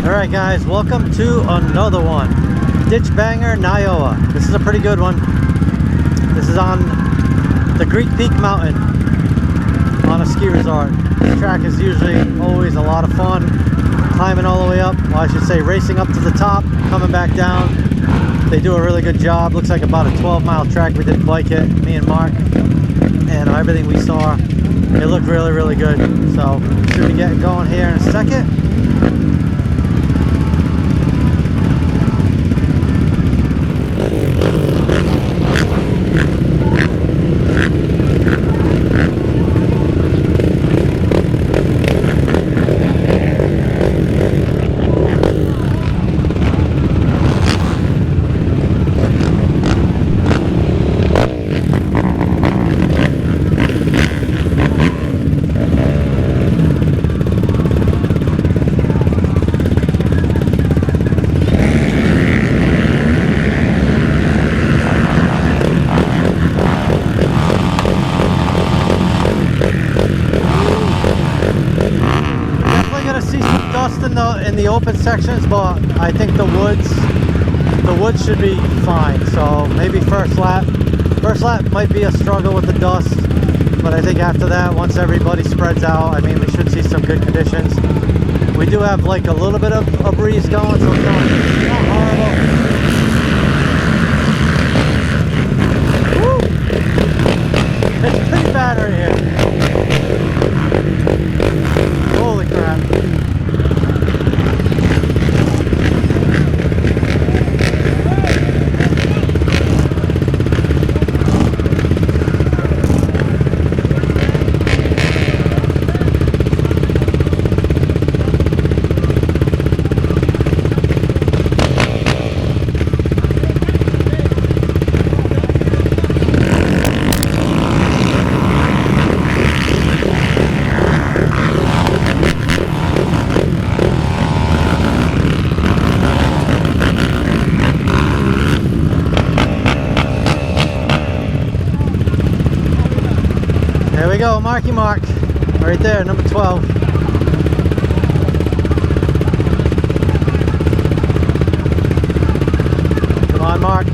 Alright guys, welcome to another one. Ditch Banger NYOA. This is a pretty good one. This is on the Greek Peak Mountain on a ski resort. This track is usually always a lot of fun. Climbing all the way up, well I should say racing up to the top, coming back down. They do a really good job. Looks like about a 12-mile track. We did bike it, me and Mark, and everything we saw, it looked really good. So should be getting going here in a second. In the open sections, but I think the woods should be fine. So maybe first lap might be a struggle with the dust, but I think after that, once everybody spreads out, I mean, we should see some good conditions. We do have like a little bit of a breeze going, so it's not horrible. Woo! It's pretty bad right here. Holy crap. There we go, Marky Mark, right there, number 12. Come on, Mark.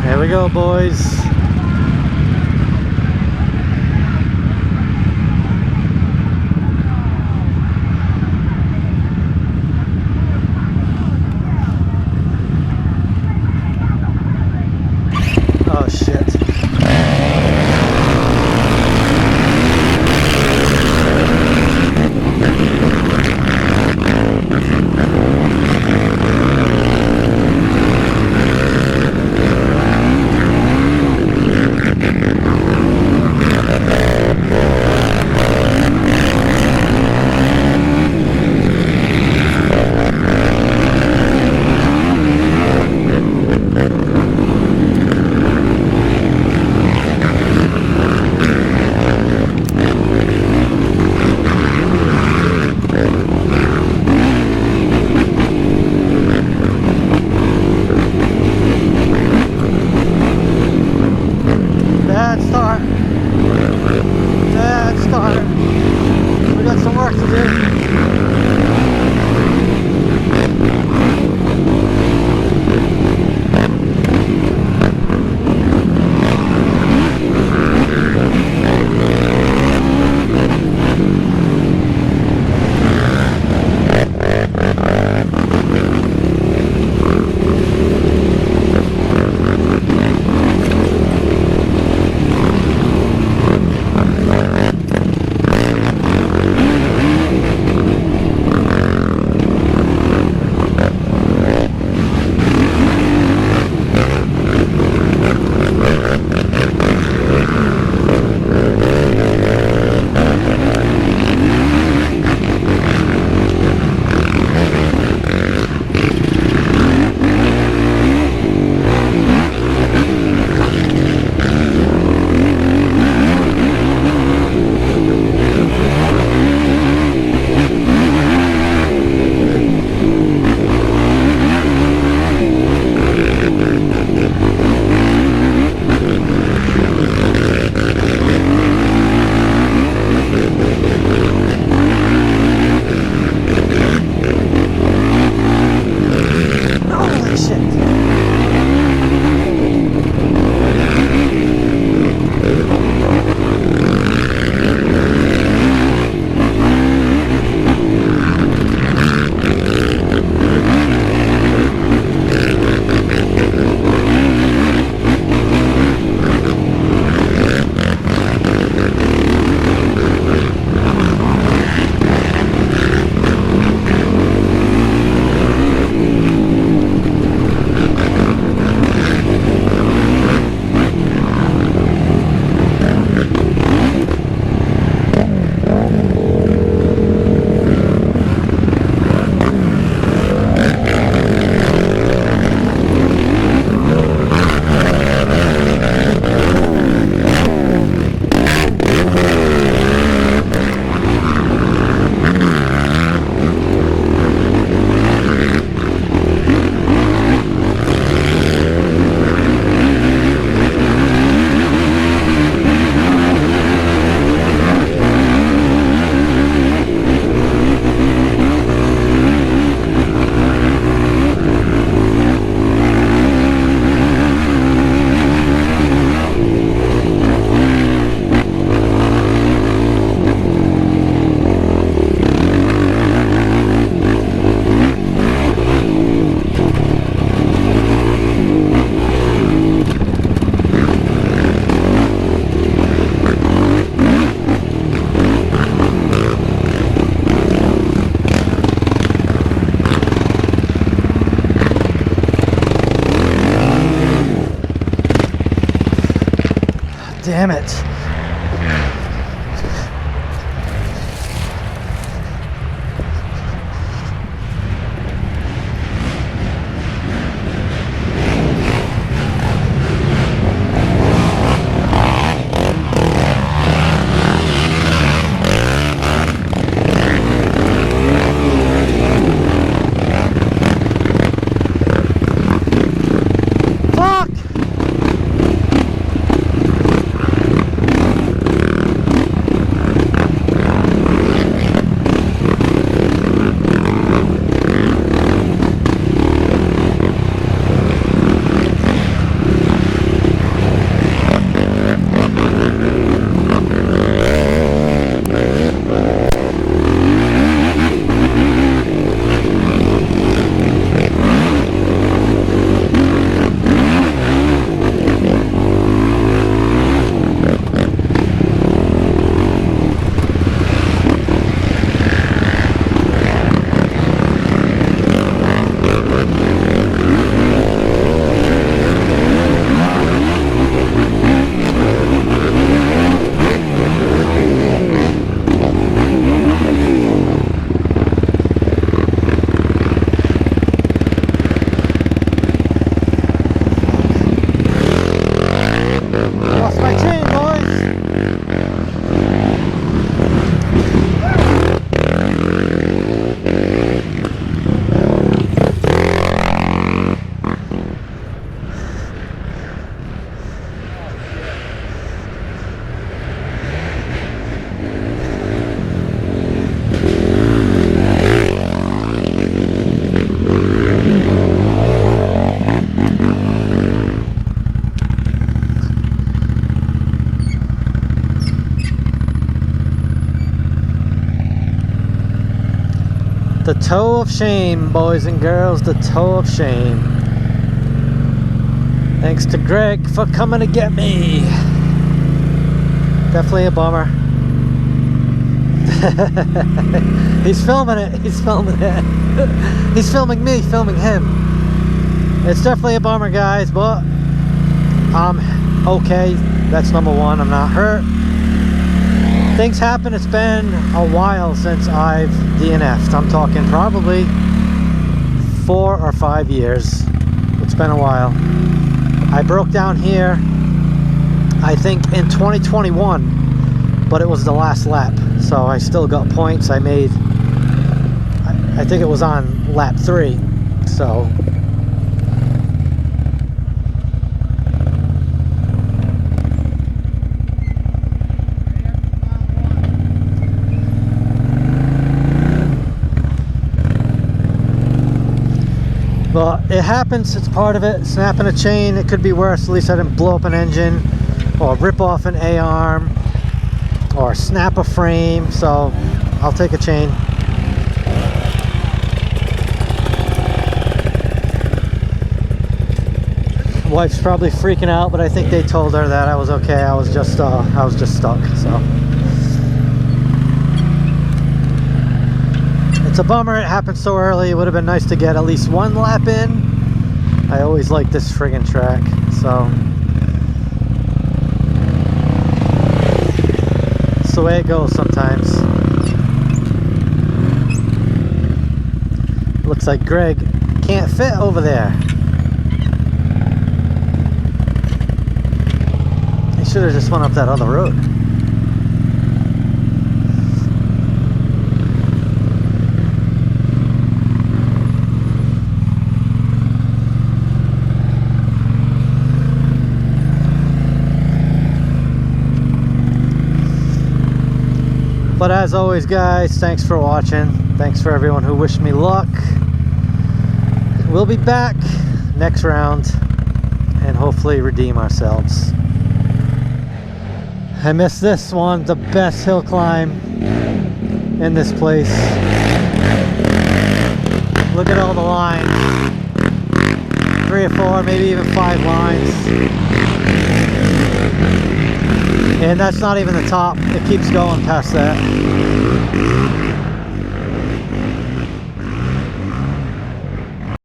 There we go, boys. Oh shit. damn it. The toe of shame, boys and girls, the toe of shame. Thanks to Greg for coming to get me. Definitely a bummer. He's filming it, he's filming it. He's filming me, filming him. It's definitely a bummer, guys, but I'm okay. That's number one, I'm not hurt. Things happen. It's been a while since I've DNF'd. I'm talking probably 4 or 5 years. It's been a while. I broke down here, I think in 2021, but it was the last lap. So I still got points. I made, I think it was on lap 3. So but it happens, it's part of it. Snapping a chain, it could be worse. At least I didn't blow up an engine or rip off an A-arm or snap a frame, so I'll take a chain. Wife's probably freaking out, but I think they told her that I was okay. I was just stuck, so. It's a bummer it happened so early. It would have been nice to get at least 1 lap in. I always like this friggin' track, so. It's the way it goes sometimes. Looks like Greg can't fit over there. He should have just went up that other road. But as always, guys, thanks for watching. Thanks for everyone who wished me luck. We'll be back next round and hopefully redeem ourselves. I missed this one, the best hill climb in this place. Look at all the lines. 3 or 4, maybe even 5 lines. And that's not even the top. It keeps going past that.